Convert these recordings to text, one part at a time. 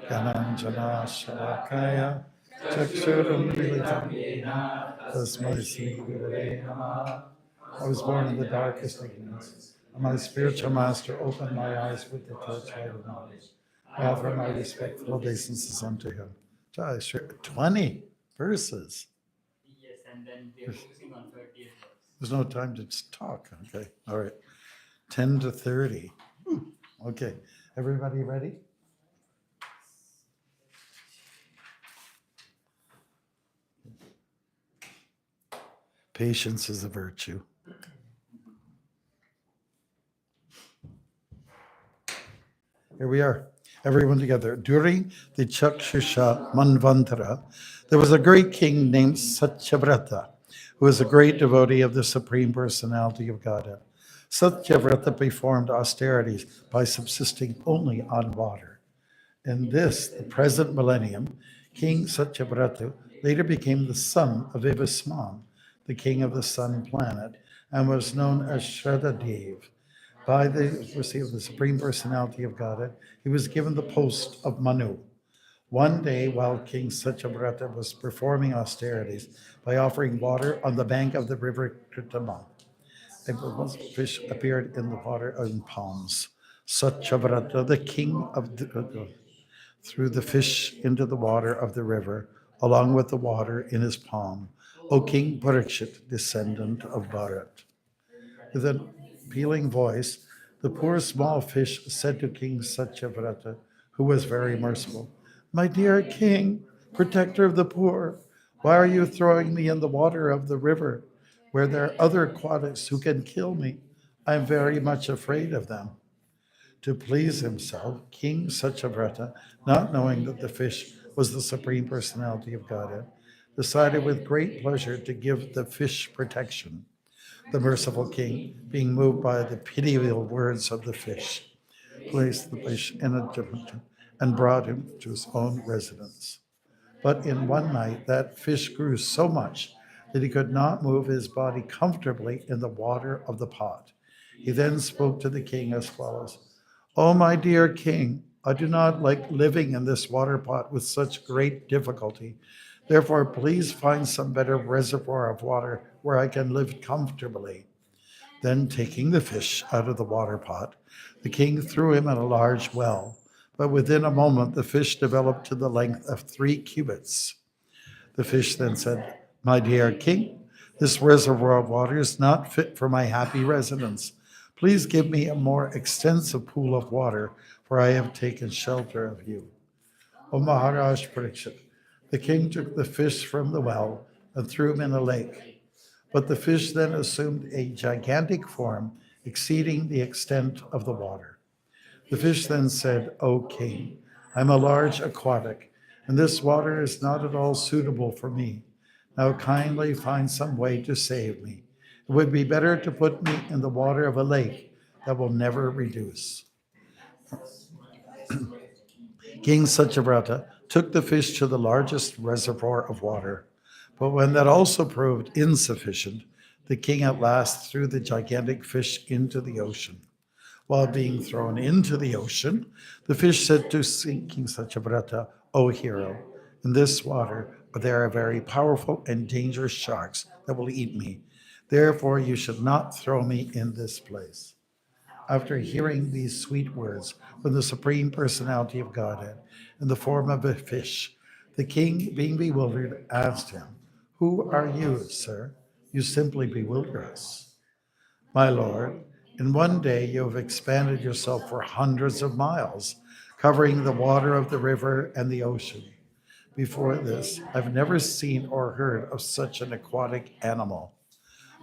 Gananjana Shalakaya Chakshuram Militam Tasmai Sri Gurave Namaha. I was born in the darkest ignorance, and my spiritual master opened my eyes with the torchlight of knowledge. I offer my respectful obeisances unto him. 20 verses. Yes, and then we are focusing on 30th verse. There's no time to talk. Okay, all right. 10 to 30. Okay, everybody ready? Patience is a virtue. Here we are, everyone together. During the Chakshusha Manvantara, there was a great king named Satyavrata, who was a great devotee of the Supreme Personality of Godhead. Satyavrata performed austerities by subsisting only on water. In this, the present millennium, King Satyavrata later became the son of Vivasman, the king of the sun planet, and was known as Shraddhadev. By the mercy of the Supreme Personality of Godhead, he was given the post of Manu. One day, while King Satyavrata was performing austerities by offering water on the bank of the river Kritama, a fish appeared in the water in palms. Satyavrata, the king of threw the fish into the water of the river, along with the water in his palm. O King Parikshit, descendant of Bharat. With an appealing voice, the poor small fish said to King Satyavrata, who was very merciful, "My dear king, protector of the poor, why are you throwing me in the water of the river, where there are other aquatics who can kill me? I am very much afraid of them." To please himself, King Satyavrata, not knowing that the fish was the Supreme Personality of Godhead, decided with great pleasure to give the fish protection. The merciful king, being moved by the pitiable words of the fish, placed the fish in a dimension and brought him to his own residence. But in one night, that fish grew so much that he could not move his body comfortably in the water of the pot. He then spoke to the king as follows: "Oh, my dear king, I do not like living in this water pot with such great difficulty. Therefore, please find some better reservoir of water where I can live comfortably." Then, taking the fish out of the water pot, the king threw him in a large well. But within a moment, the fish developed to the length of 3 cubits. The fish then said, "My dear king, this reservoir of water is not fit for my happy residence. Please give me a more extensive pool of water, for I have taken shelter of you." O Maharaj Parikshit, the king took the fish from the well and threw him in a lake. But the fish then assumed a gigantic form exceeding the extent of the water. The fish then said, "O king, I'm a large aquatic, and this water is not at all suitable for me. Now kindly find some way to save me. It would be better to put me in the water of a lake that will never reduce." King Satyavrata took the fish to the largest reservoir of water. But when that also proved insufficient, the king at last threw the gigantic fish into the ocean. While being thrown into the ocean, the fish said to King Satyavrata, "O hero, in this water there are very powerful and dangerous sharks that will eat me. Therefore, you should not throw me in this place." After hearing these sweet words from the Supreme Personality of Godhead in the form of a fish, the king, being bewildered, asked him, "Who are you, sir? You simply bewilder us." "My lord, in one day you have expanded yourself for hundreds of miles, covering the water of the river and the ocean. Before this, I've never seen or heard of such an aquatic animal.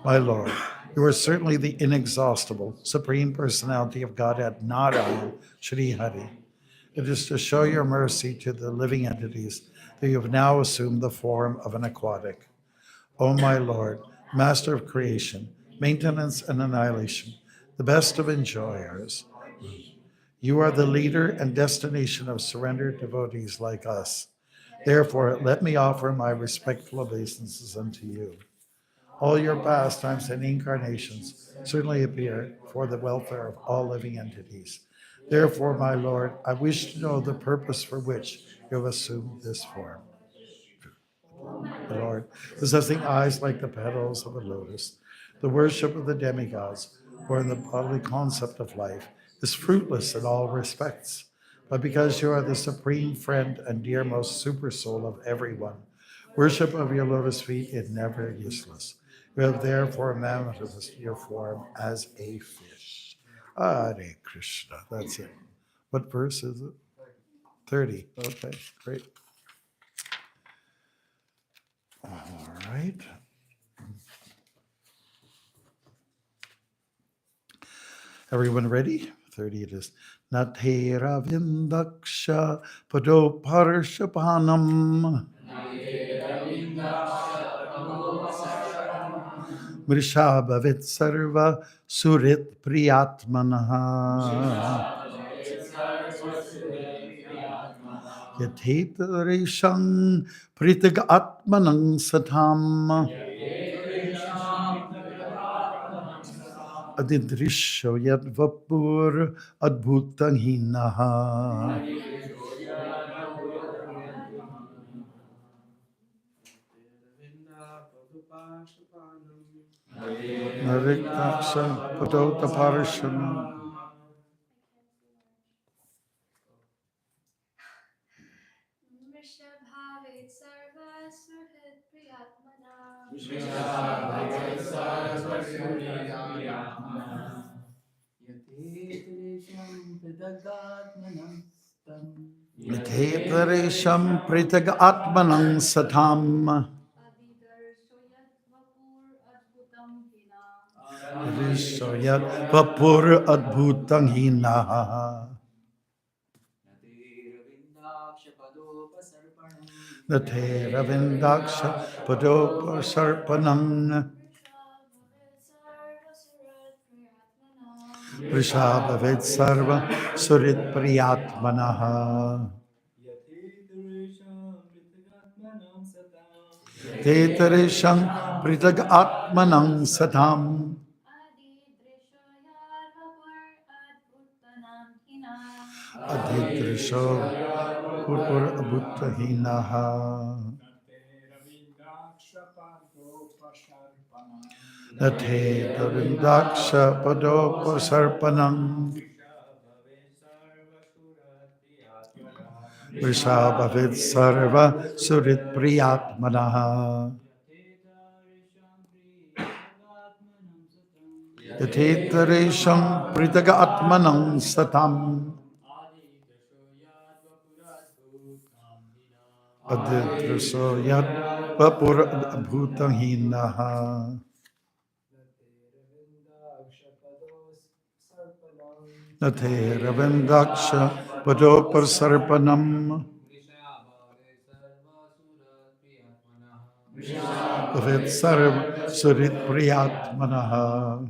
My Lord, you are certainly the inexhaustible Supreme Personality of Godhead, Narayan, Shri Hari. It is to show your mercy to the living entities that you have now assumed the form of an aquatic. O my Lord, Master of creation, maintenance and annihilation, the best of enjoyers, you are the leader and destination of surrendered devotees like us. Therefore, let me offer my respectful obeisances unto you. All your pastimes and incarnations certainly appear for the welfare of all living entities. Therefore, my Lord, I wish to know the purpose for which you have assumed this form. The Lord, possessing eyes like the petals of a lotus, the worship of the demigods, or in the bodily concept of life, is fruitless in all respects. But because you are the supreme friend and dearmost super soul of everyone, worship of your lotus feet is never useless. You have therefore manifested your form as a fish. Hare Krishna. That's it. What verse is it? 30. Okay, great. All right. Everyone ready? 30 it is. Natera Vindaksha Pado Parshapanam Vrishabhavit Sarva Surit Priyatmanaha Yathetarishang Pritag Atmanang Satam Adidrisho Yad Vapur Adbhutang Hinaha Nariktaksha Padota Parshanam Vrishabhavit sarva suhrit priyatmana. Yathetarisham Pritag Atmanang Satam Adidarsho yad vapur adbhutam hina. Rishoyat Vapur Adbhutang Hinaha Natera Vindaksha Padopa Sarpanang Vrishabhavit sarva suhrit priyatmana. Vrishabhavit Sarva Surit Priyatmanaha Tetarisham Pritag Atmanang Satam Adidrisho yad vapur adbhutanam hina. Adhidrisho Purpur Abhuttahinaha Natedarindaksha Padopa Sarpanam Vrishabhavit Sarva Surit Priyatmanaha Yathetarisham Pritaga Atmanang Satam Adhidraso Yad Vapur Abhutahinaha Natera Vendaksha Padopar Sarpanam Avid Sarva Surit Priyatmanaha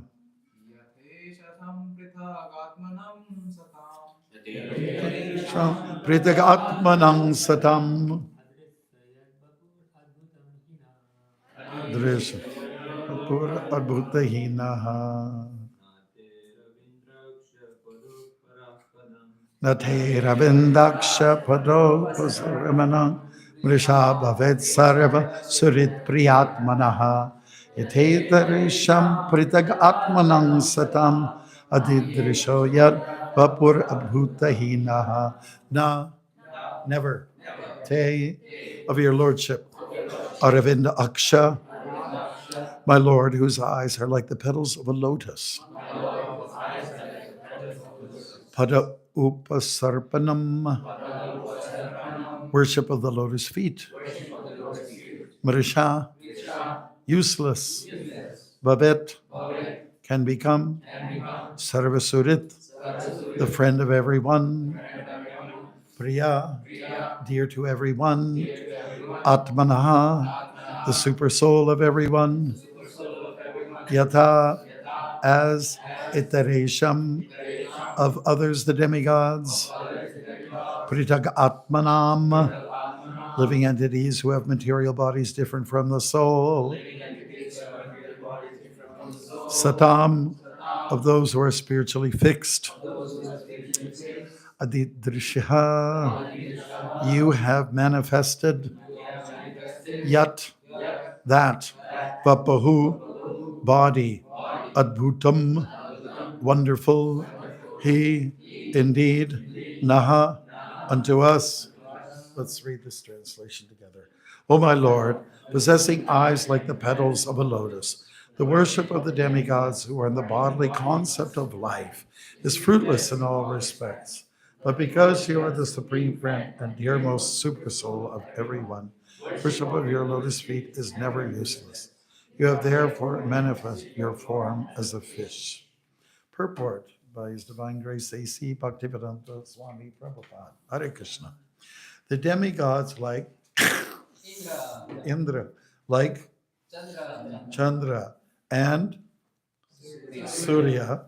Pritaga Atmanang Satam Drisha Vapur Abhutahinaha Natera Vindaksha Pado Pasaramanam Vrishabhavet Sarva Surit Priyatmanaha Yathetarisham Pritag Atmanang Satam Adidrisho Yad Vapur Abhutahinaha Na Never Te of your lordship Aravinda Aksha my Lord whose eyes are like the petals of a lotus Pada Upasarpanam worship of the lotus feet. Marisha, useless. Bhavet, can become. Sarvasurit, the friend of everyone. Priya, dear to everyone. Atmanaha, the super soul of everyone. Yata, as Itaresham, of others the demigods. Pritag Atmanam, living entities who have material bodies different from the soul. Satam, of those who are spiritually fixed. Adidrishaha. You have manifested yat, that, Vapahu, body, Adbhutam, wonderful, he, indeed, Naha, unto us. Let's read this translation together. O my Lord, possessing eyes like the petals of a lotus, the worship of the demigods who are in the bodily concept of life is fruitless in all respects. But because you are the supreme friend and dearmost supersoul of everyone, worship of your lotus feet is never useless. You have therefore manifested your form as a fish. Purport by His Divine Grace A.C. Bhaktivedanta Swami Prabhupada. Hare Krishna. The demigods like Indra, like Chandra, and Surya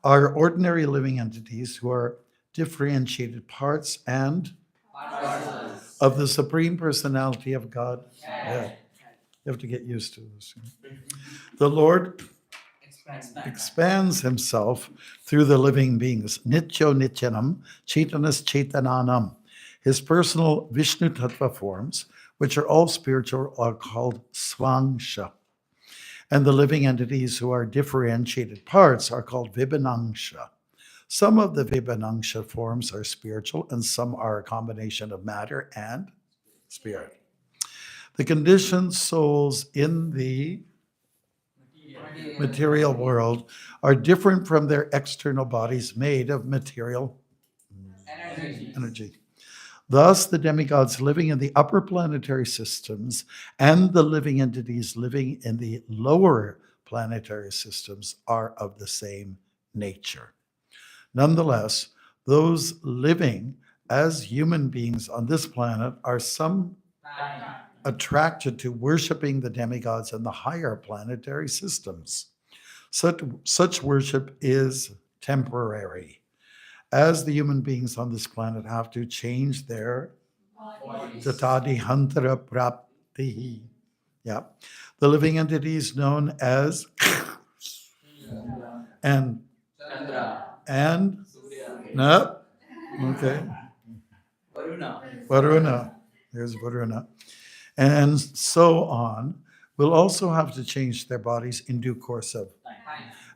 are ordinary living entities who are differentiated parts and of the Supreme Personality of God. Yeah. You have to get used to this. The Lord expands himself through the living beings. Nityo Nityanam, Chaitanas Chaitananam. His personal Vishnu Tattva forms, which are all spiritual, are called Swangsha. And the living entities who are differentiated parts are called Vibhanangsha. Some of the Vibhanangsha forms are spiritual, and some are a combination of matter and spirit. The conditioned souls in the material world are different from their external bodies made of material energy. Thus, the demigods living in the upper planetary systems and the living entities living in the lower planetary systems are of the same nature. Nonetheless, those living as human beings on this planet are some attracted to worshiping the demigods in the higher planetary systems. Such worship is temporary, as the human beings on this planet have to change their tatadihantara praptihi. Yeah. The living entities known as and no, okay, Varuna. There's Varuna. And so on, will also have to change their bodies in due course of,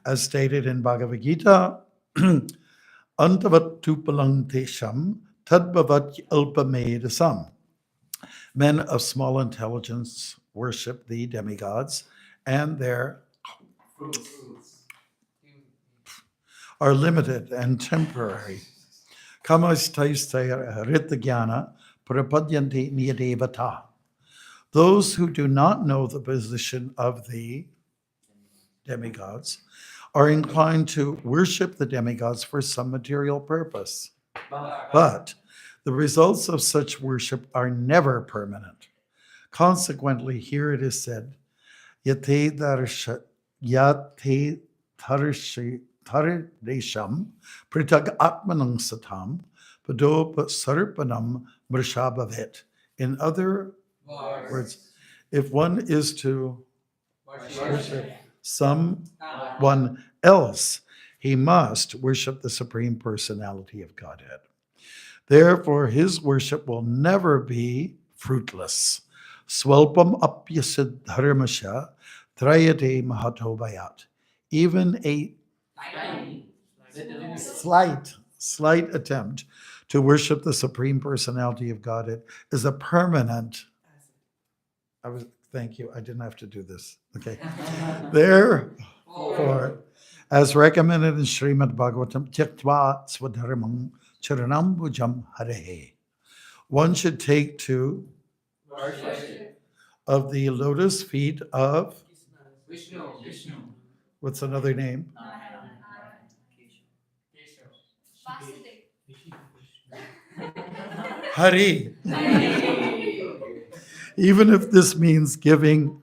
as stated in Bhagavad Gita, Antavat tupalang tesham tadbhavat alpamedasam. Men of small intelligence worship the demigods, and their are limited and temporary. Kamastaistaya ritagyana prapadyanti niyadevata. Those who do not know the position of the demigods are inclined to worship the demigods for some material purpose. But the results of such worship are never permanent. Consequently, here it is said, Yate darsha yate tarisham pritag atmanang satam padop sarpanam mrishabhavet. In other words, if one is to worship someone else, he must worship the Supreme Personality of Godhead. Therefore, his worship will never be fruitless. Swalpam apyasid dharmasya trayate mahato bayat. Even a slight attempt to worship the Supreme Personality of Godhead is a permanent. Thank you. I didn't have to do this. Okay. Therefore, as recommended in Srimad Bhagavatam, Tyaktva Swadharmam Charanambujam Harehe. One should take to worship of the lotus feet of Vishnu. what's another name? Hari. Even if this means giving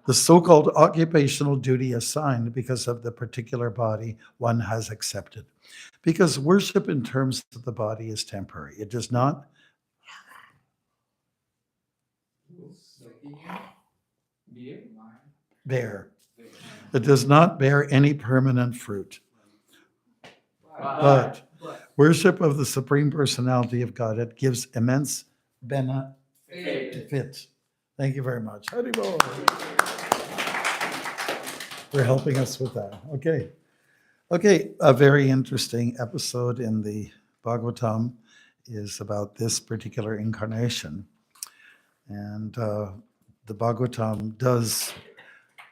the so-called occupational duty assigned because of the particular body one has accepted. Because worship in terms of the body is temporary. It does not bear. It does not bear any permanent fruit. But Worship of the Supreme Personality of Godhead gives immense benefit. Thank you very much. Haribol. For helping us with that. Okay. Okay, a very interesting episode in the Bhagavatam is about this particular incarnation. And the Bhagavatam does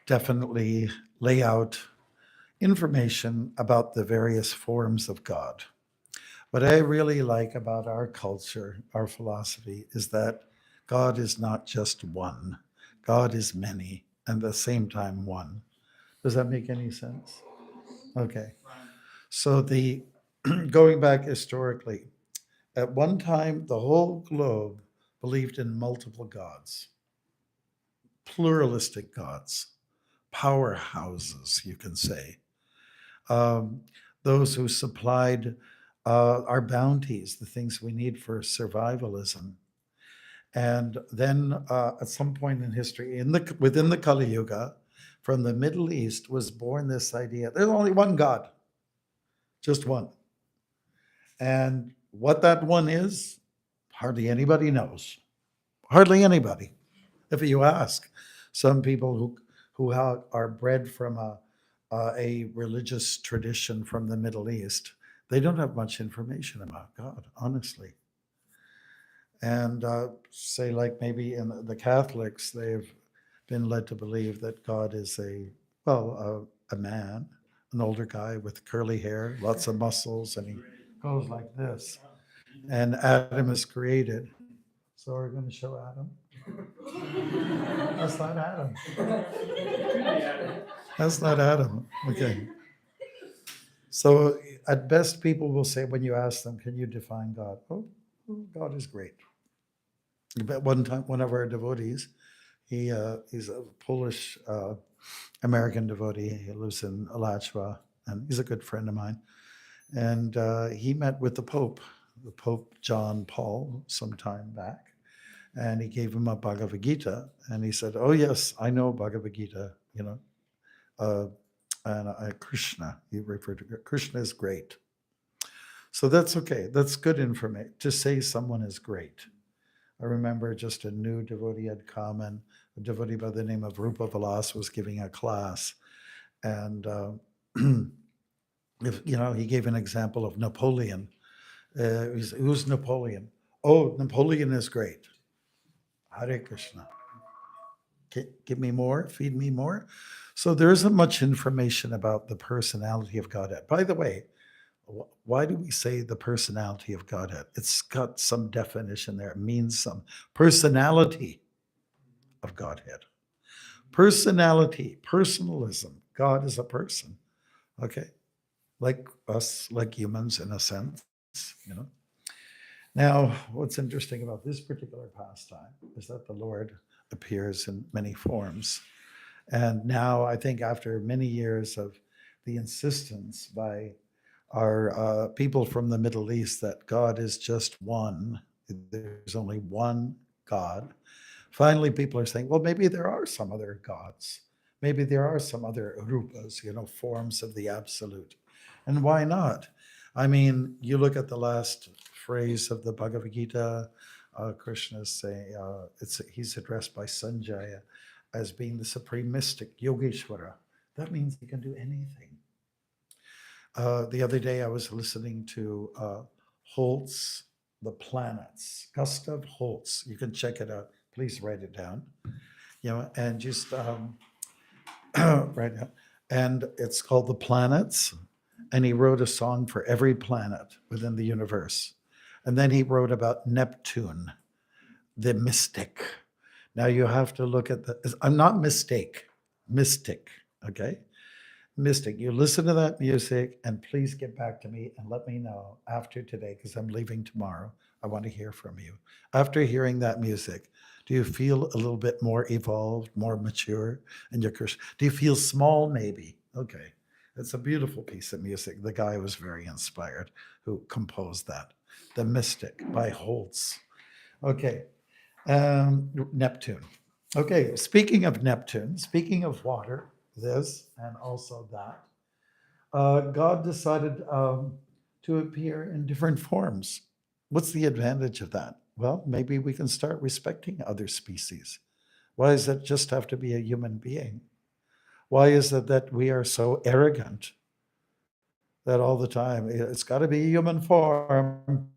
definitely lay out information about the various forms of God. What I really like about our culture, our philosophy, is that God is not just one. God is many, and at the same time one. Does that make any sense? Okay. So the going back historically, at one time the whole globe believed in multiple gods, pluralistic gods, powerhouses, you can say. Um, those who supplied our bounties, the things we need for survivalism. And then at some point in history, within the Kali Yuga, from the Middle East was born this idea: there's only one God, just one. And what that one is, hardly anybody knows. Hardly anybody. If you ask some people who are bred from a religious tradition from the Middle East, they don't have much information about God, honestly. And say, like maybe in the Catholics, they've been led to believe that God is a man, an older guy with curly hair, lots of muscles, and he goes like this. And Adam is created. So we're going to show Adam. That's not Adam. That's not Adam. Okay. So at best, people will say, when you ask them, can you define God? Oh, God is great. But one time, one of our devotees, he's a Polish American devotee. He lives in Alachua, and he's a good friend of mine. And he met with the Pope John Paul, some time back. And he gave him a Bhagavad Gita. And he said, oh, yes, I know Bhagavad Gita, and Krishna, he referred to Krishna is great. So that's okay. That's good information to say someone is great. I remember just a new devotee had come, and a devotee by the name of Rupa Vilas was giving a class. And, he gave an example of Napoleon. Who's Napoleon? Oh, Napoleon is great. Hare Krishna. Give me more, feed me more. So there isn't much information about the personality of Godhead. By the way, why do we say the personality of Godhead? It's got some definition there. It means some personality of Godhead. Personality, personalism. God is a person. Okay. Like us, like humans in a sense, Now, what's interesting about this particular pastime is that the Lord appears in many forms. And now I think after many years of the insistence by our people from the Middle East that God is just one, there's only one God, finally people are saying, well, maybe there are some other gods. Maybe there are some other rupas, forms of the absolute. And why not? I mean, you look at the last phrase of the Bhagavad Gita, Krishna is saying, he's addressed by Sanjaya as being the supreme mystic, Yogeshwara. That means he can do anything. The other day I was listening to Holtz, The Planets, Gustav Holtz. You can check it out. Please write it down. And just write it. And it's called The Planets. And he wrote a song for every planet within the universe. And then he wrote about Neptune, the mystic. Now you have to look at I'm not mystic, okay? Mystic. You listen to that music and please get back to me and let me know after today, because I'm leaving tomorrow. I want to hear from you. After hearing that music, do you feel a little bit more evolved, more mature in your Krishna? Do you feel small maybe? Okay. It's a beautiful piece of music. The guy was very inspired who composed that. The Mystic by Holtz. Okay. Neptune. Okay, speaking of Neptune, speaking of water, this and also that, God decided to appear in different forms. What's the advantage of that? Well, maybe we can start respecting other species. Why does it just have to be a human being? Why is it that we are so arrogant that all the time it's got to be a human form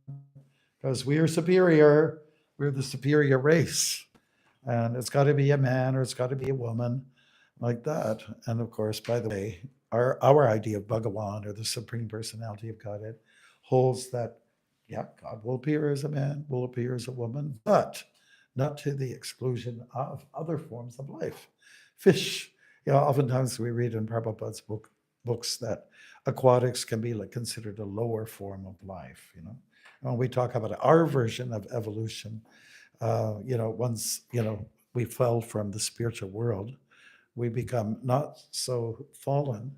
because we are superior, we're the superior race, and it's got to be a man or it's got to be a woman, like that. And of course, by the way, our idea of Bhagawan or the Supreme Personality of Godhead holds that, yeah, God will appear as a man, will appear as a woman, but not to the exclusion of other forms of life. Fish, oftentimes we read in Prabhupada's books that aquatics can be like considered a lower form of life. When we talk about our version of evolution, once we fell from the spiritual world, we become not so fallen.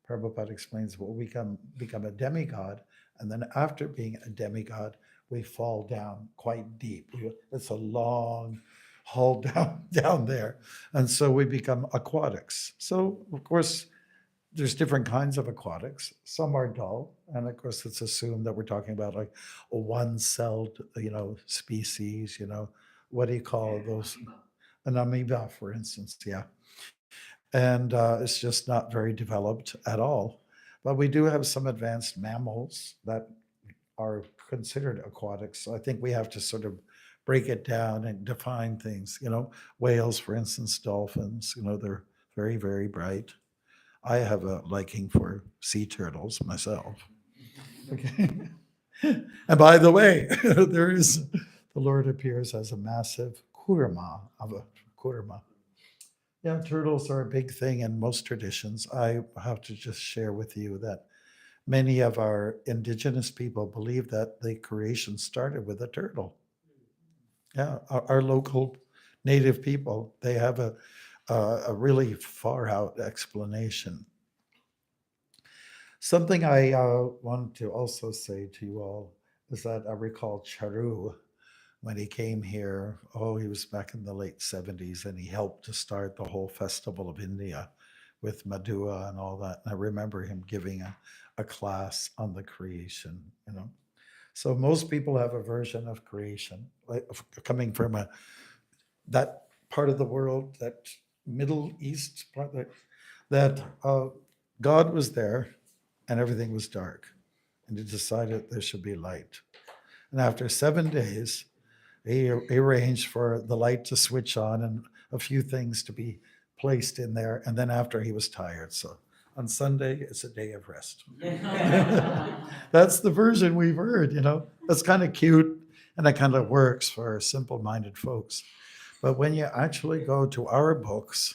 Prabhupada explains, well, we become a demigod, and then after being a demigod, we fall down quite deep. It's a long haul down there, and so we become aquatics. So of course, there's different kinds of aquatics. Some are dull, and of course, it's assumed that we're talking about like a one-celled, species. What do you call those? An amoeba, for instance. Yeah. And it's just not very developed at all. But we do have some advanced mammals that are considered aquatics. So I think we have to sort of break it down and define things. Whales, for instance, dolphins, they're very, very bright. I have a liking for sea turtles myself. Okay. And by the way, the Lord appears as a massive kurma of a kurma. Yeah, turtles are a big thing in most traditions. I have to just share with you that many of our indigenous people believe that the creation started with a turtle. Yeah, our local native people, they have a really far out explanation. Something I wanted to also say to you all is that I recall Charu when he came here. Oh, he was back in the late 70s, and he helped to start the whole Festival of India with Madhua and all that. And I remember him giving a class on the creation. So most people have a version of creation, like coming from that part of the world, that Middle East part, that God was there and everything was dark, and he decided there should be light. And after 7 days, he arranged for the light to switch on and a few things to be placed in there. And then after, he was tired. So on Sunday, it's a day of rest. That's the version we've heard. That's kind of cute, and that kind of works for simple-minded folks. But when you actually go to our books,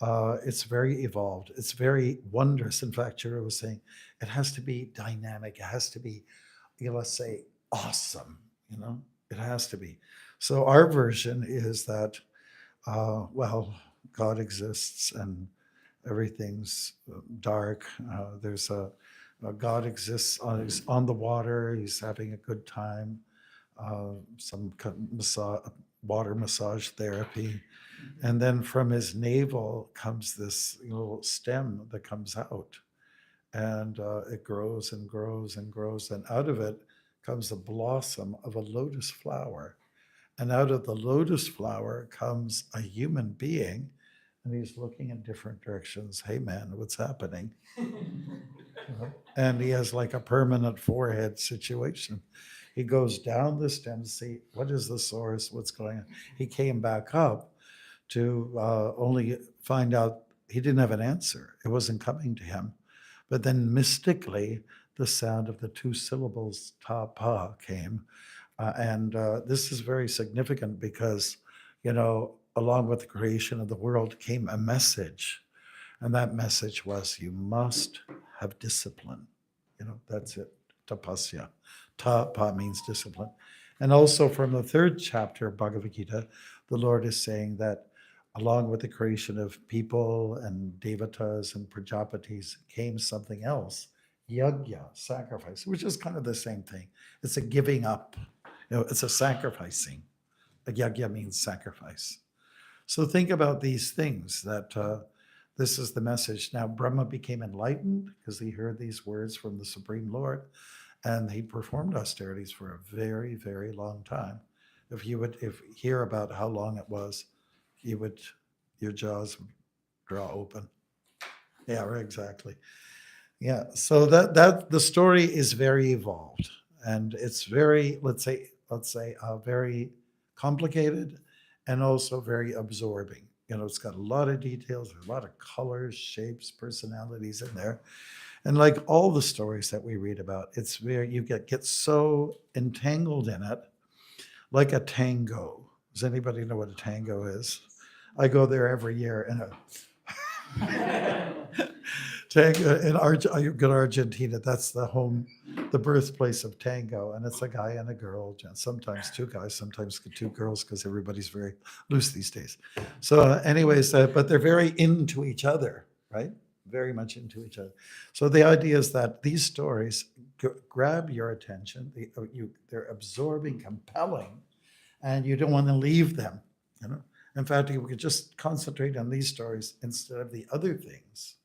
it's very evolved. It's very wondrous. In fact, Jira was saying it has to be dynamic. It has to be, let's say, awesome. It has to be. So our version is that, God exists and everything's dark. There's a God exists he's on the water. He's having a good time. Some water massage therapy. And then from his navel comes this little stem that comes out. And it grows and grows and grows. And out of it comes the blossom of a lotus flower. And out of the lotus flower comes a human being. And he's looking in different directions. Hey, man, what's happening? And he has like a permanent forehead situation. He goes down the stem to see what is the source, what's going on. He came back up to only find out he didn't have an answer. It wasn't coming to him. But then mystically, the sound of the two syllables ta pa came. And this is very significant because, along with the creation of the world came a message. And that message was, you must have discipline. That's it. Tapasya. Pa means discipline. And also from the 3rd chapter of Bhagavad Gita, the Lord is saying that along with the creation of people and devatas and prajapatis came something else, yajna, sacrifice, which is kind of the same thing. It's a giving up. It's a sacrificing. A yajna means sacrifice. So think about these things, that this is the message. Now, Brahma became enlightened because he heard these words from the Supreme Lord. and he performed austerities for a very, very long time. If you hear about how long it was, your jaws would draw open. Yeah, right, exactly. Yeah, so that the story is very evolved, and it's very, let's say, very complicated, and also very absorbing. It's got a lot of details, a lot of colors, shapes, personalities in there, and like all the stories that we read about, it's very you get so entangled in it, like a tango. Does anybody know what a tango is? I go there every year, and tango in Argentina. That's the birthplace of tango, and it's a guy and a girl, sometimes two guys, sometimes two girls, because everybody's very loose these days. So, anyways, but they're very into each other, right? Very much into each other. So the idea is that these stories grab your attention. They're absorbing, compelling, and you don't want to leave them. In fact, you could just concentrate on these stories instead of the other things.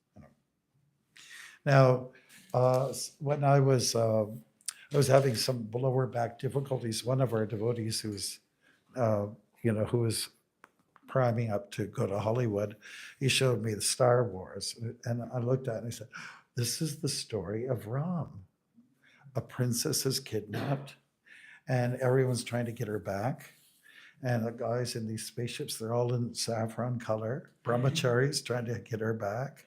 Now, when I was having some lower back difficulties, one of our devotees who was priming up to go to Hollywood, he showed me the Star Wars, and I looked at it and he said, "This is the story of Ram. A princess is kidnapped, and everyone's trying to get her back." And the guys in these spaceships, they're all in saffron color, brahmacharis trying to get her back.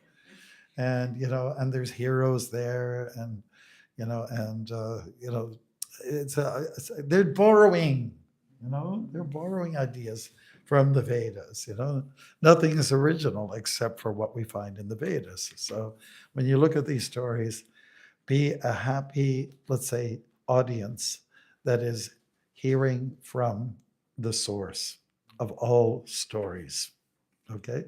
And, and there's heroes there, and, they're borrowing, they're borrowing ideas from the Vedas, Nothing is original except for what we find in the Vedas. So when you look at these stories, be a happy, let's say, audience that is hearing from the source of all stories. Okay?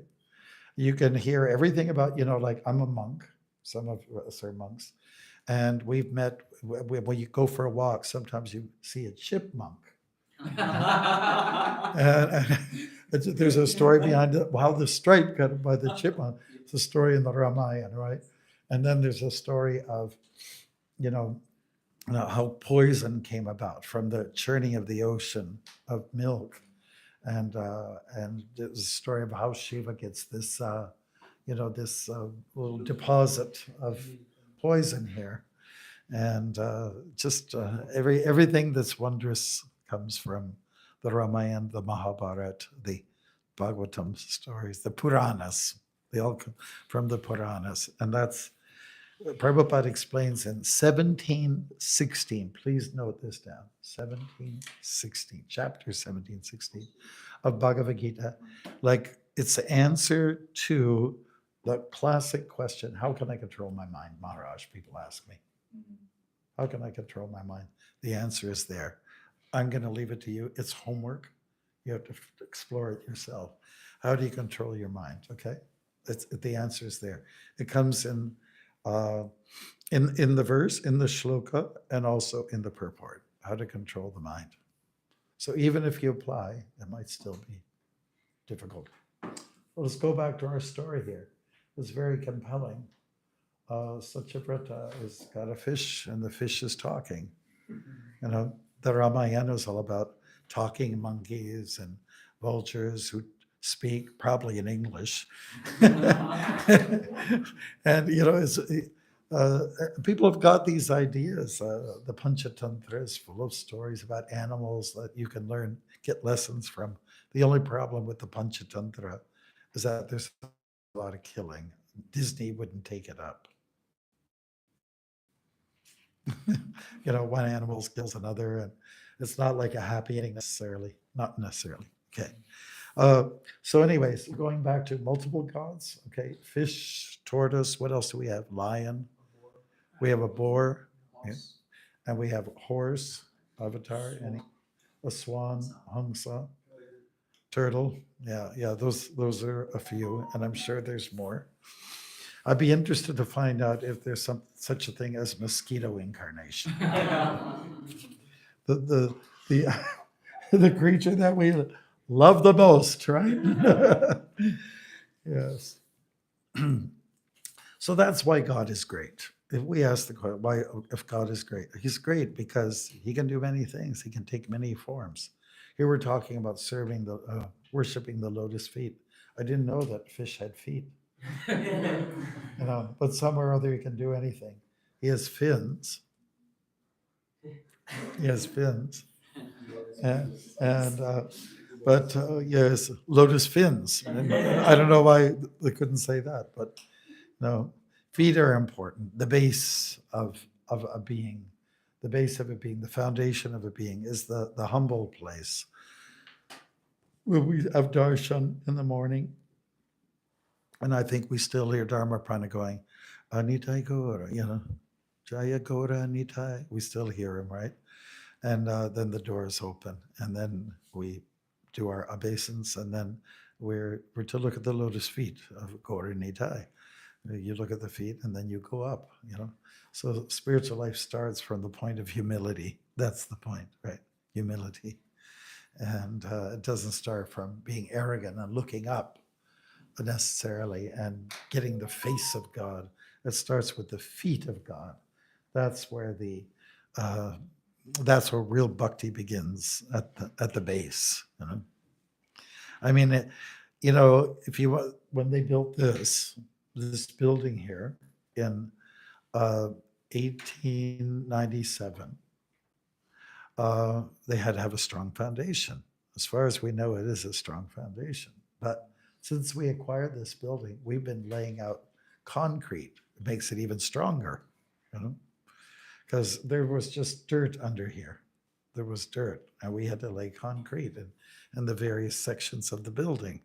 You can hear everything about, like I'm a monk, some of us are monks, and we've met, when you go for a walk, sometimes you see a chipmunk. and there's a story behind it, how the stripe got by the chipmunk. It's a story in the Ramayana, right? And then there's a story of, how poison came about from the churning of the ocean of milk, and there's a story of how Shiva gets this, this little deposit of poison here, and everything that's wondrous comes from the Ramayana, the Mahabharata, the Bhagavatam stories, the Puranas. They all come from the Puranas, and that's. Prabhupada explains in 1716, please note this down, 1716, chapter 1716 of Bhagavad Gita, like it's the answer to the classic question, how can I control my mind, Maharaj? People ask me, how can I control my mind? The answer is there. I'm going to leave it to you. It's homework. You have to explore it yourself. How do you control your mind? Okay, the answer is there. It comes in the verse, in the shloka, and also in the purport, how to control the mind. So even if you apply, it might still be difficult. Well, let's go back to our story here. It's very compelling. Satyavrata has got a fish, and the fish is talking. The Ramayana is all about talking monkeys and vultures who speak probably in English. And people have got these ideas. The Panchatantra is full of stories about animals that you can get lessons from. The only problem with the Panchatantra is that there's a lot of killing. Disney wouldn't take it up. One animal kills another, and it's not like a happy ending necessarily. Not necessarily. Okay. So anyways, going back to multiple gods, okay, fish, tortoise, what else do we have? Lion, we have a boar, yeah, and we have a horse, avatar, and a swan, hamsa, turtle, yeah, those are a few, and I'm sure there's more. I'd be interested to find out if there's such a thing as mosquito incarnation. the the creature that we love the most, right? Yes. So that's why God is great. if we ask the question, why, if God is great? He's great because he can do many things. He can take many forms. Here we're talking about serving worshiping the lotus feet. I didn't know that fish had feet, but somewhere or other he can do anything. He has fins. He has fins. But yes, lotus fins. And I don't know why they couldn't say that, but no, feet are important. The base of a being, the base of a being, the foundation of a being is the humble place. When we have darshan in the morning, and I think we still hear Dharma Prana going, Anitai Gora, Jaya Gora Anitai. We still hear him, right? And then the doors open, and then we do our obeisance, and then we're to look at the lotus feet of Gora Nitai. You look at the feet, and then you go up. So spiritual life starts from the point of humility. That's the point, right? Humility, and it doesn't start from being arrogant and looking up necessarily and getting the face of God. It starts with the feet of God. That's where that's where real bhakti begins, at the base. I mean, if you when they built this building here in 1897, they had to have a strong foundation. As far as we know, it is a strong foundation. But since we acquired this building, we've been laying out concrete. It makes it even stronger, because there was just dirt under here. There was dirt, and we had to lay concrete in the various sections of the building.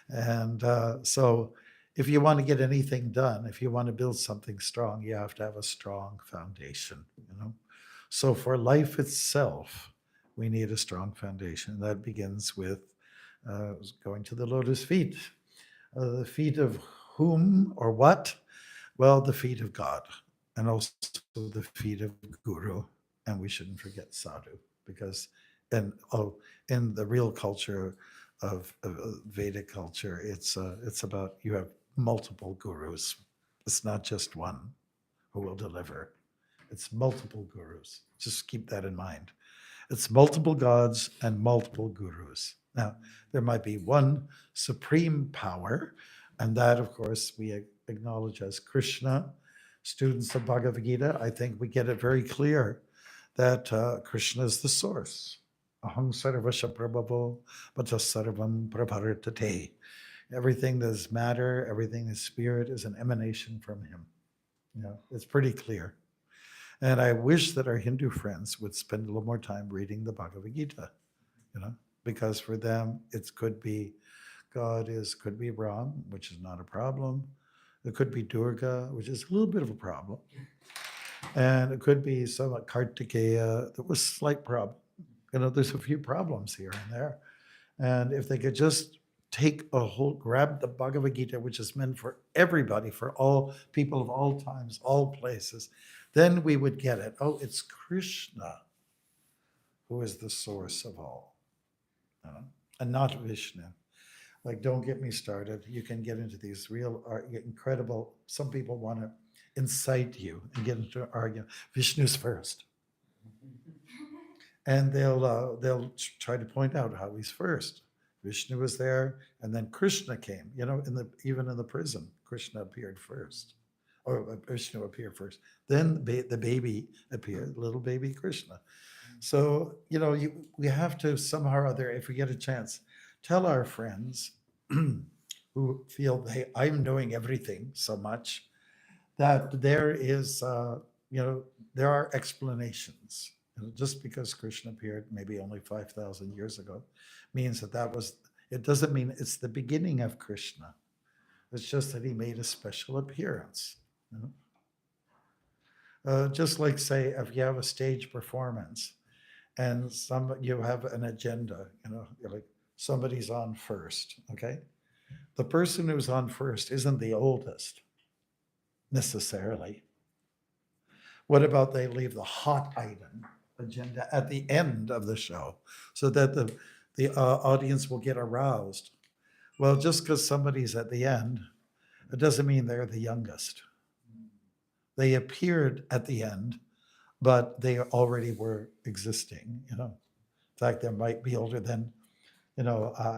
And so if you want to get anything done, if you want to build something strong, you have to have a strong foundation. So for life itself, we need a strong foundation. That begins with going to the lotus feet. The feet of whom or what? Well, the feet of God, and also the feet of Guru. And we shouldn't forget sadhu, because in the real culture of Vedic culture, it's about, you have multiple gurus. It's not just one who will deliver. It's multiple gurus. Just keep that in mind. It's multiple gods and multiple gurus. Now, there might be one supreme power, and that, of course, we acknowledge as Krishna. Students of Bhagavad Gita, I think we get it very clear that Krishna is the source. Aham sarvasya prabhavo bhata sarvam prabhartate. Everything that is matter, everything that is spirit is an emanation from him. It's pretty clear. And I wish that our Hindu friends would spend a little more time reading the Bhagavad Gita, because for them, it could be could be Ram, which is not a problem. It could be Durga, which is a little bit of a problem. And it could be some Kartikeya, that was a slight problem. There's a few problems here and there. And if they could just grab the Bhagavad Gita, which is meant for everybody, for all people of all times, all places, then we would get it. Oh, it's Krishna who is the source of all, and not Vishnu. Like, don't get me started. You can get into these real incredible, some people want to incite you and get into an argument. Vishnu's first. And they'll try to point out how he's first. Vishnu was there, and then Krishna came. Even in the prison, Krishna appeared first, or Vishnu appeared first. Then the baby appeared, little baby Krishna. So we have to somehow or other, if we get a chance, tell our friends who feel I'm knowing everything so much, that there is there are explanations. Just because Krishna appeared maybe only 5,000 years ago means it doesn't mean it's the beginning of Krishna. It's just that he made a special appearance. Just like, say, if you have a stage performance and you have an agenda, you're like, somebody's on first, okay? The person who's on first isn't the oldest necessarily. What about they leave the hot item agenda at the end of the show so that the audience will get aroused? Well, just because somebody's at the end, it doesn't mean they're the youngest. They appeared at the end, but they already were existing. In fact, they might be older than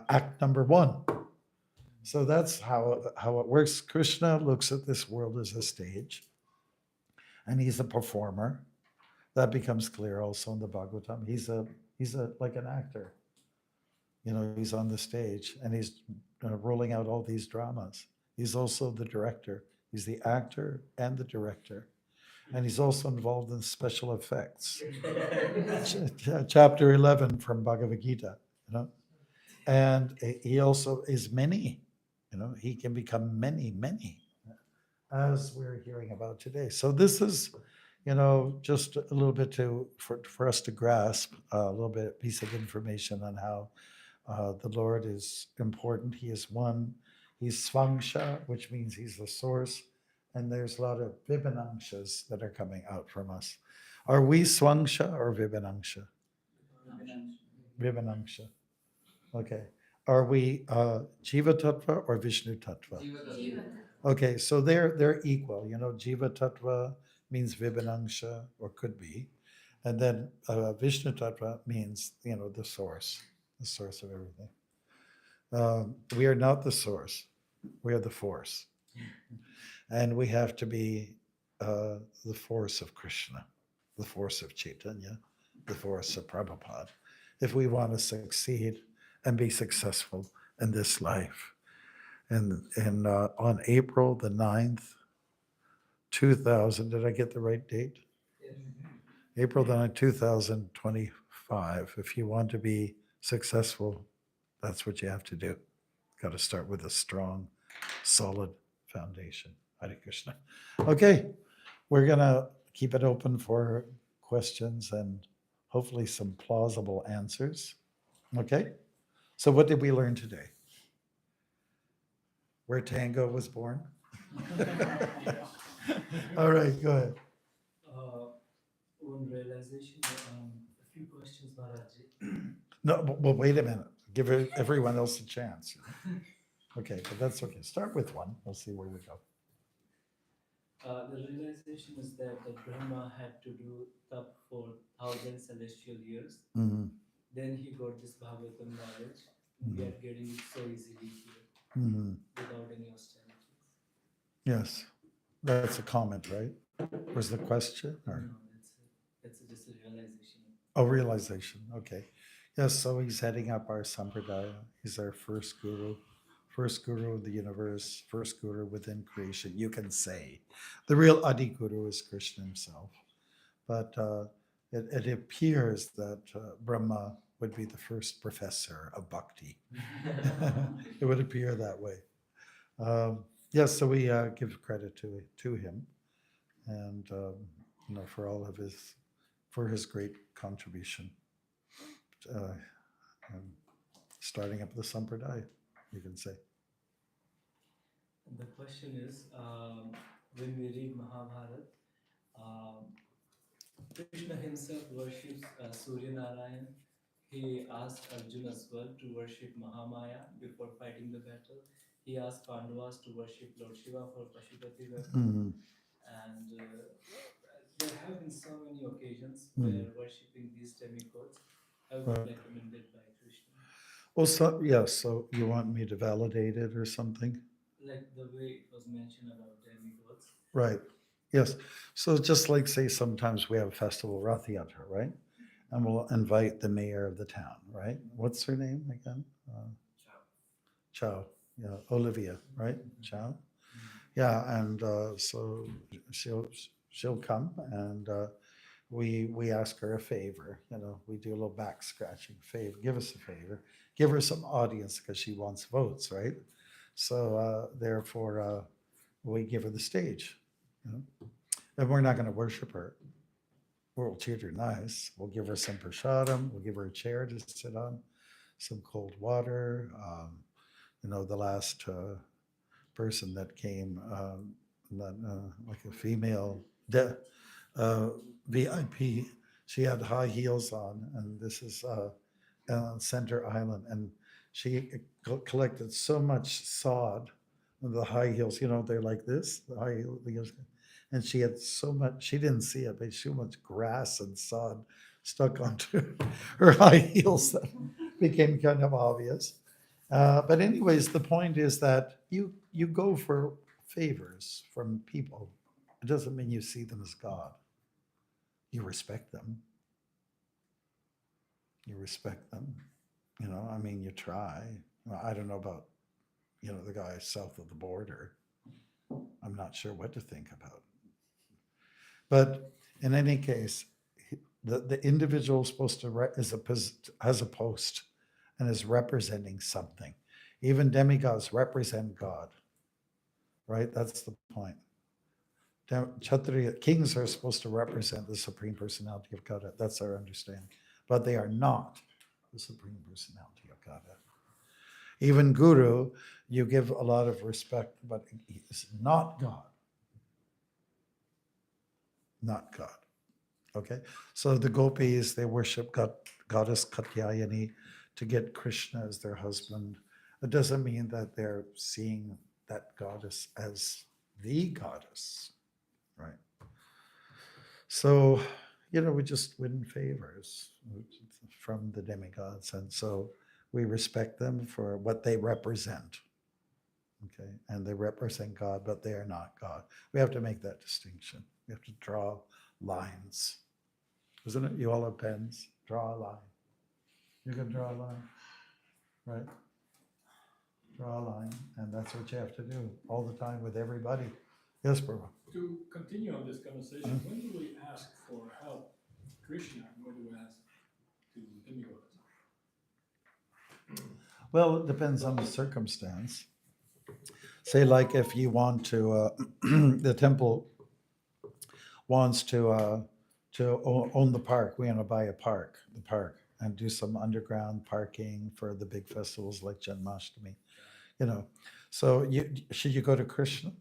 act number one. So that's how it works. Krishna looks at this world as a stage, and he's a performer. That becomes clear also in the Bhagavatam. He's a like an actor. He's on the stage and he's rolling out all these dramas. He's also the director. He's the actor and the director. And he's also involved in special effects. Chapter 11 from Bhagavad Gita, And he also is many, he can become many, many, as we're hearing about today. So this is, just a little bit for us to grasp a little bit piece of information on how the Lord is important. He is one. He's Svangsha, which means he's the source. And there's a lot of Vibhanamshas that are coming out from us. Are we Swangsha or Vibhanangsha? Vibhanangsha. Okay. Are we Jiva Tattva or Vishnu Tattva? Okay, so they're equal. Jiva Tattva means Vibhanangsha, or could be. And then Vishnu Tattva means, the source of everything. We are not the source. We are the force. And we have to be the force of Krishna, the force of Chaitanya, the force of Prabhupada, if we want to succeed and be successful in this life. And on April the 9th, 2000, did I get the right date? April the 9th, 2025. If you want to be successful, that's what you have to do. Got to start with a strong, solid foundation. Hare Krishna. Okay, we're going to keep it open for questions and hopefully some plausible answers. Okay, so what did we learn today? Where tango was born? All right, go ahead. One realization, a few questions, Maharaj. No, well, wait a minute. Give everyone else a chance. Okay, but that's okay. Start with one. We'll see where we go. The realization is that Brahma had to do tap for 1,000 celestial years. Mm-hmm. Then he got this Bhagavatam knowledge. Mm-hmm. We are getting it so easily here Mm-hmm. without any austerities. Yes, that's a comment, right? Was the question? Or? No, that's just a realization. Oh, realization. Okay. Yes, so he's heading up our Sampradaya. He's our first guru of the universe, first guru within creation, you can say. The real Adi Guru is Krishna himself. But it appears that Brahma would be the first professor of Bhakti. It would appear that way. Yes, so we give credit to him and, for all of for his great contribution. Starting up the Sampradaya, you can say. And the question is, when we read Mahabharata, Krishna himself worships Surya Narayan. He asked Arjuna as well to worship Mahamaya before fighting the battle. He asked Pandavas to worship Lord Shiva for Pashupati weapon. Mm-hmm. And there have been so many occasions where worshipping these demigods have been recommended by Krishna. Well, so you want me to validate it or something? Like the way it was mentioned about demigods. Right. Yes. So just like, say, sometimes we have a festival, Rath Yatra, right? And we'll invite the mayor of the town, right? What's her name again? Chow. Yeah, Olivia, right? Chow. Yeah, and so she'll come, and we ask her a favor. We do a little back scratching. Favor, give us a favor. Give her some audience because she wants votes, right? So therefore, we give her the stage. And we're not going to worship her. We'll treat her nice. We'll give her some prasadam. We'll give her a chair to sit on, some cold water. The last person that came, like a female VIP, she had high heels on, and this is on Center Island, and she collected so much sod, the high heels. They're like this, the high heels, and she had so much, she didn't see it, but so much grass and sod stuck onto her high heels that became kind of obvious. But anyways, the point is that you go for favors from people. It doesn't mean you see them as God. You respect them. You respect them. You know, I mean, you try. Well, I don't know about, you know, the guy south of the border. I'm not sure what to think about. But in any case, the individual is supposed to has a post and is representing something. Even demigods represent God, right? That's the point. Kshatriya kings are supposed to represent the Supreme Personality of Godhead. That's our understanding. But they are not the Supreme Personality of Godhead. Even Guru, you give a lot of respect, but he is not God. Not God. Okay? So the gopis, they worship goddess Katyayani to get Krishna as their husband. It doesn't mean that they're seeing that goddess as the goddess, right? So, you know, we just win favors from the demigods. And so we respect them for what they represent. Okay. And they represent God, but they are not God. We have to make that distinction. We have to draw lines. Isn't it? You all have pens. Draw a line. You can draw a line, right? Draw a line. And that's what you have to do all the time with everybody. Yes, Prabhu. To continue on this conversation, when do we ask for help Krishna and when do we ask to demigods? Well, it depends on the circumstance. Say, like if you want to, the temple wants to own the park. We want to buy the park, and do some underground parking for the big festivals like Janmashtami. You know, so should you go to Krishna?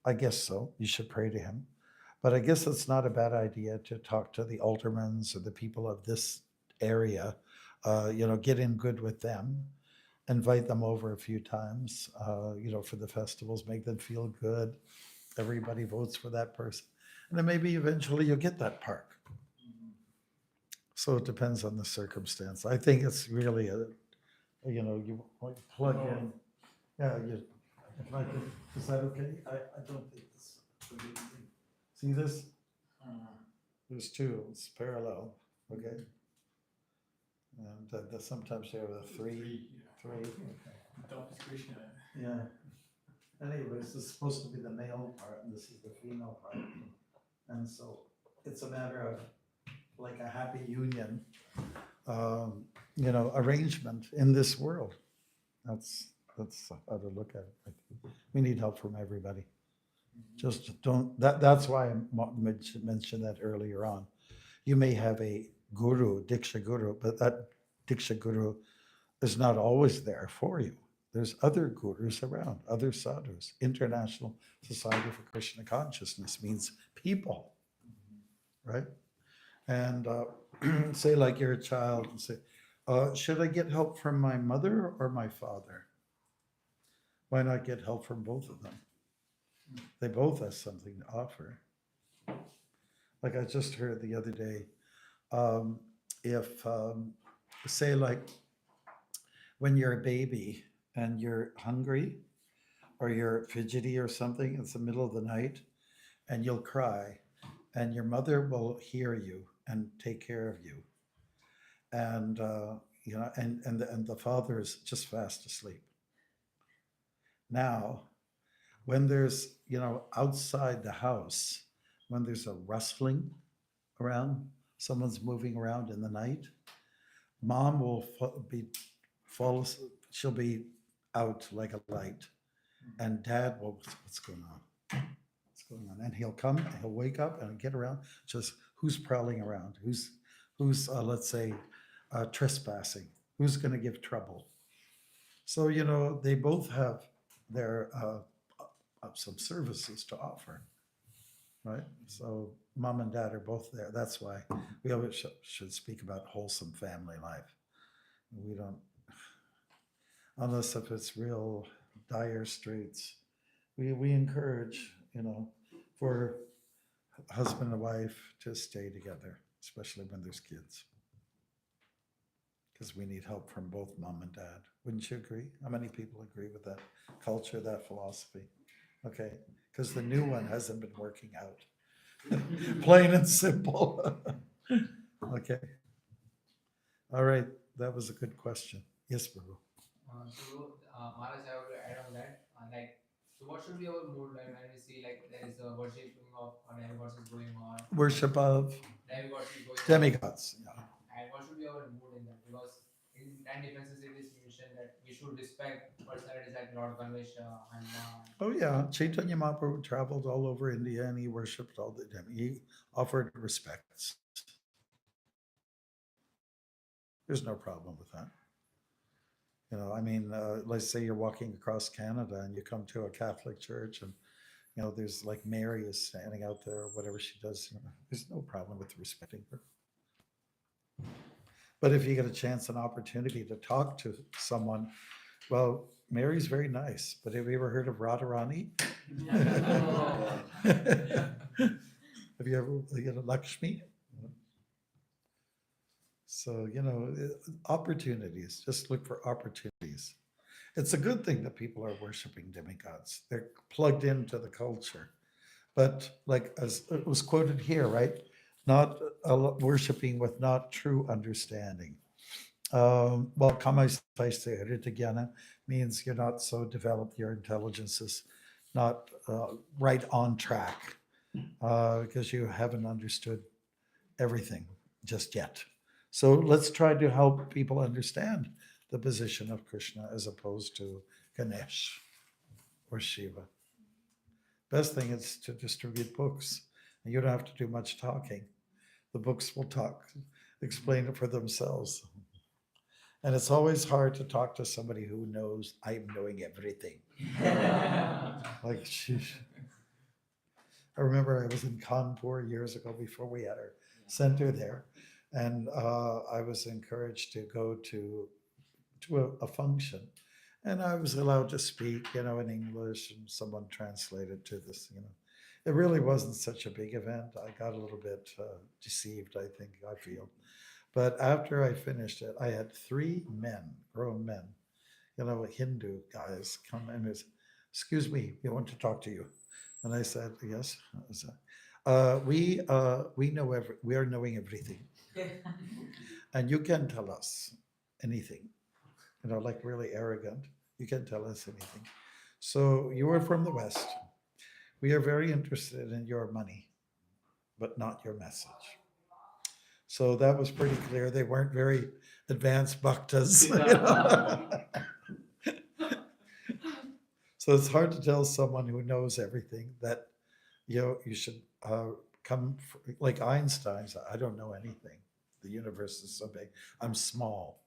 I guess so. You should pray to him. But I guess it's not a bad idea to talk to the aldermans or the people of this area, you know, get in good with them, invite them over a few times, you know, for the festivals, make them feel good. Everybody votes for that person. And then maybe eventually you'll get that park. So it depends on the circumstance. I think it's really you know, you plug in. Yeah, if I could, is that okay? I don't think this. See this? There's two, it's parallel, okay? And sometimes you have a three. Top is Krishna. Yeah. Anyways, this is supposed to be the male part, and this is the female part. And so it's a matter of like a happy union, you know, arrangement in this world. That's how to look at it. We need help from everybody. Just don't, that's why I mentioned that earlier on. You may have a guru, Diksha Guru, but that Diksha Guru is not always there for you. There's other gurus around, other sadhus. International Society for Krishna Consciousness means people, right? And say like you're a child and say, should I get help from my mother or my father? Why not get help from both of them? They both have something to offer. Like I just heard the other day, if say like when you're a baby and you're hungry or you're fidgety or something, it's the middle of the night and you'll cry and your mother will hear you and take care of you. And, you know, and the father is just fast asleep. Now, when there's, you know, outside the house, when there's a rustling around, someone's moving around in the night, mom will she'll be out like a light, and dad will, what's going on? What's going on? And he'll come, and he'll wake up and get around, just who's prowling around, who's let's say, trespassing, who's going to give trouble. So, you know, they both have their some services to offer, right? So mom and dad are both there. That's why we always should speak about wholesome family life. We don't, unless if it's real dire straits, we encourage, you know, for husband and wife to stay together, especially when there's kids. Because we need help from both mom and dad. Wouldn't you agree? How many people agree with that culture, that philosophy? Okay, because the new one hasn't been working out. Plain and simple. Okay. All right, that was a good question. Yes, Babu. Maharaj, I would add on that. So what should be our mood like when we see like there is a worshipping of demigods is going on, Worship of demigods is going on, demigods. Yeah. and what should be our mood in that? Because in 10 defenses it is mentioned that we should respect personalities like Lord Ganesha, Hanuman. Oh yeah, Chaitanya Mahaprabhu traveled all over India and he worshipped all the He offered respects. There's no problem with that. You know, I mean, let's say you're walking across Canada and you come to a Catholic church and, you know, there's like Mary is standing out there, or whatever she does. You know, there's no problem with respecting her. But if you get a chance, an opportunity to talk to someone, well, Mary's very nice, but have you ever heard of Radharani? Have you ever, you know, Lakshmi? So, you know, opportunities, just look for opportunities. It's a good thing that people are worshiping demigods. They're plugged into the culture. But like as it was quoted here, right? Not worshiping with not true understanding. Well, Kamaisvaisthya means you're not so developed, your intelligence is not right on track because you haven't understood everything just yet. So let's try to help people understand the position of Krishna as opposed to Ganesh or Shiva. Best thing is to distribute books. And you don't have to do much talking. The books will talk, explain it for themselves. And it's always hard to talk to somebody who knows I'm knowing everything. Like, sheesh. I remember I was in Kanpur years ago before we had our center there. And I was encouraged to go to a function. And I was allowed to speak, you know, in English, and someone translated to this, you know. It really wasn't such a big event. I got a little bit deceived, I think, I feel. But after I finished it, I had three men, grown men, you know, Hindu guys come in and, excuse me, we want to talk to you. And I said, yes. I said, we know we are knowing everything. And you can tell us anything, you know, like really arrogant. You can tell us anything. So you are from the West. We are very interested in your money, but not your message. So that was pretty clear. They weren't very advanced bhaktas. You know? So it's hard to tell someone who knows everything that, you know, you should like Einstein's. I don't know anything. The universe is so big. I'm small,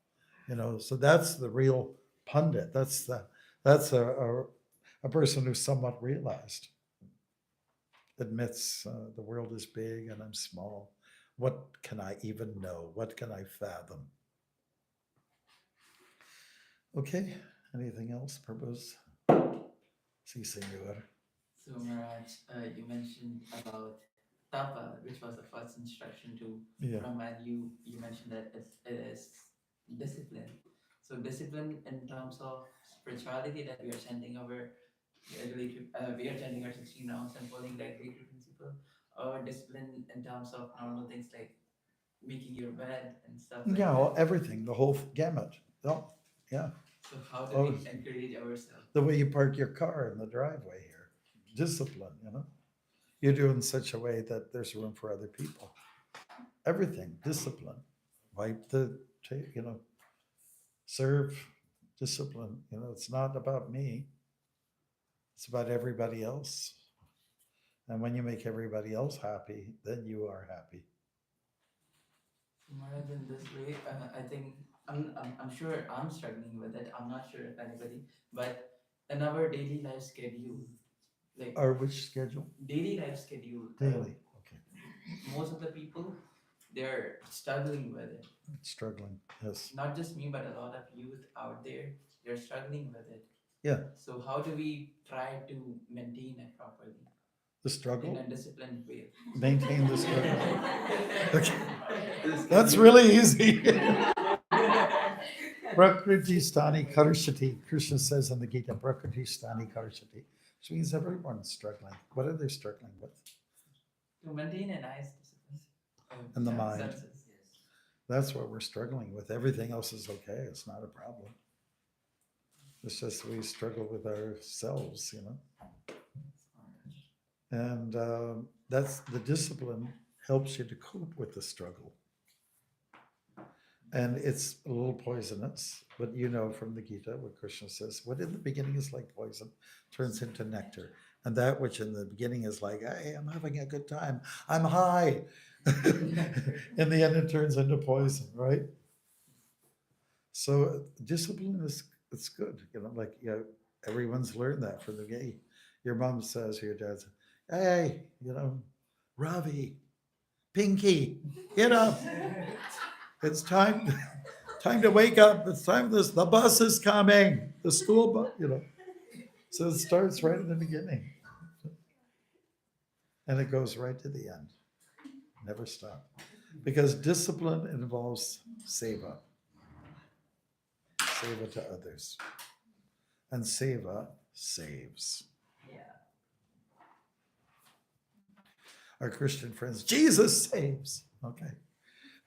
you know. So that's the real pundit. That's a person who's somewhat realized, admits the world is big and I'm small. What can I even know? What can I fathom? Okay. Anything else, Prabhus? Si, senor. So Maharaj, you mentioned about tapa, which was the first instruction to Yeah. Brahma, and you mentioned that it is discipline. So discipline in terms of spirituality, that we are chanting our we are chanting our 16 rounds and following the regulatory principle, or discipline in terms of normal things like making your bed and stuff like Yeah, well, that. everything, the whole gamut. Oh, yeah. So how do Oh. we encourage ourselves? The way you park your car in the driveway here, discipline, you know. You do in such a way that there's room for other people. Everything, discipline. Wipe the, you know, serve, discipline. You know, it's not about me. It's about everybody else. And when you make everybody else happy, then you are happy. So Maharaj, in this way, I think I'm sure I'm struggling with it. I'm not sure if anybody, but in our daily life schedule, like Or which schedule? daily life schedule, Daily. Okay. most of the people they're struggling with it. Struggling. Yes. Not just me, but a lot of youth out there, they're struggling with it. Yeah. So how do we try to maintain it properly? The in struggle? a disciplined way. Maintain the struggle. Okay. That's really easy. Prakriti stani karshati. Krishna says in the Gita, Prakriti stani karshati, which means everyone's struggling. What are they struggling with? To maintain a nice discipline. In the mind. Senses, yes. That's what we're struggling with. Everything else is okay. It's not a problem. It's just we struggle with ourselves, you know. And that's the discipline helps you to cope with the struggle. And it's a little poisonous, but you know from the Gita what Krishna says, what in the beginning is like poison turns into nectar. And that which in the beginning is like, hey, I'm having a good time, I'm high. In the end, it turns into poison, right? So discipline is, it's good. You know, like, you know, everyone's learned that from the beginning. Your mom says, or your dad says, hey, you know, Ravi, Pinky, get up. It's time to wake up. It's time the bus is coming. The school bus, you know. So it starts right in the beginning. And it goes right to the end. Never stop. Because discipline involves seva. Seva to others. And seva saves. Yeah. Our Christian friends, Jesus saves. Okay.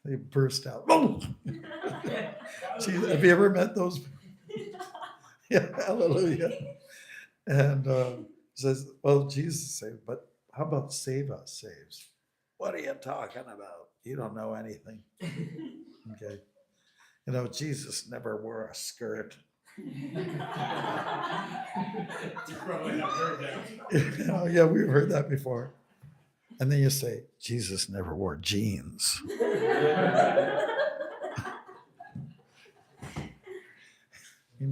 They burst out. Oh! See, have you ever met those? Yeah, hallelujah. And says, well, Jesus saved, but how about seva saves? What are you talking about? You don't know anything. Okay. You know, Jesus never wore a skirt. You probably have heard that. Oh, yeah, we've heard that before. And then you say, Jesus never wore jeans.